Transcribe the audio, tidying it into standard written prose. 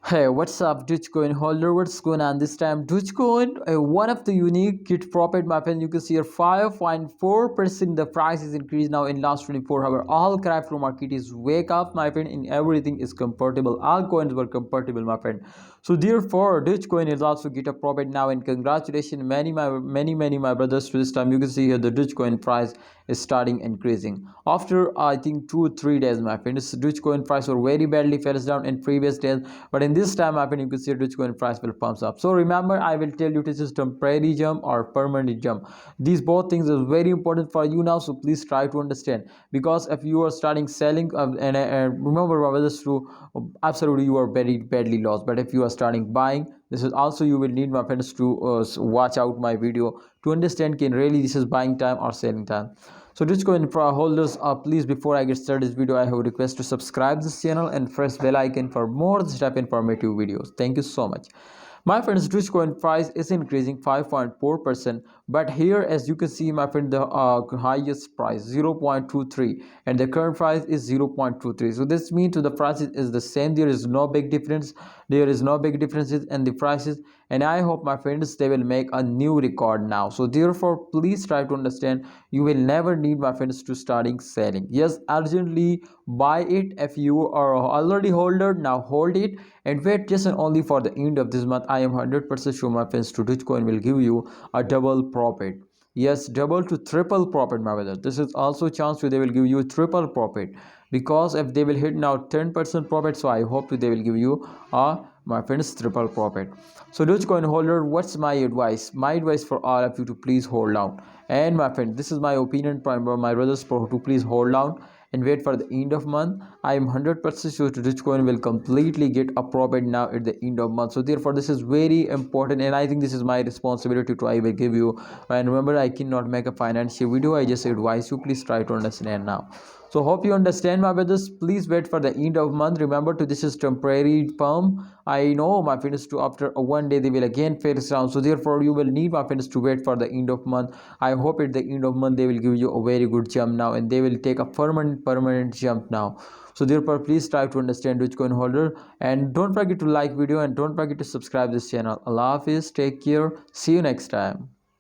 Hey, what's up, Dogecoin holder? What's going on this time? Dogecoin, one of the unique get profit, my friend. You can see here 5.4% the price is increased now in last 24 hours. All crypto market is wake up, my friend, and everything is comfortable. All coins were comfortable, my friend. So therefore, Dogecoin is also get a profit now, and congratulations, many my brothers to this time. You can see here the Dogecoin price is starting increasing after I think 2 3 days, my friend. This Dogecoin price were very badly fell down in previous days, but in this time, my friend, you can see Dogecoin price will pumps up. So remember, I will tell you this is temporary jump or permanent jump. These both things is very important for you now, so please try to understand, because if you are starting selling and remember this true, absolutely you are very badly lost. But if you are starting buying, this is also you will need, my friends, to watch out my video to understand can really this is buying time or selling time. So Dogecoin holders, please, before I get started this video, I have a request to subscribe this channel and press bell icon for more this type informative videos. Thank you so much. My friends, Dogecoin price is increasing 5.4%, but here as you can see, my friend, the highest price 0.23 and the current price is 0.23. So this means to the prices is the same. There is no big difference. There is no big differences in the prices, and I hope, my friends, they will make a new record now. So therefore, please try to understand. You will never need, my friends, to starting selling. Yes, urgently buy it. If you are already holder, now hold it and wait just and only for the end of this month. I am 100% sure, my friends, to Dogecoin will give you a double profit. Yes, double to triple profit, my brother. This is also chance where they will give you triple profit, because if they will hit now 10% profit, so I hope they will give you a, my friends, triple profit. So Dogecoin holder, what's my advice? My advice for all of you to please hold down. And my friend, this is my opinion, my brothers, to please hold down and wait for the end of month. I am 100% sure to Dogecoin will completely get a profit now at the end of month. So therefore, this is very important, and I think this is my responsibility to I will give you. And remember, I cannot make a financial video. I just advise you, please try to understand now. So hope you understand, my brothers. Please wait for the end of month. Remember, to this is temporary pump. I know, my friends, to after one day they will again face down. So therefore, you will need, my friends, to wait for the end of month. I hope at the end of month they will give you a very good jump now, and they will take a permanent jump now. So therefore, please try to understand, Dogecoin holder, and don't forget to like video and don't forget to subscribe this channel. Allah Hafiz, take care, see you next time.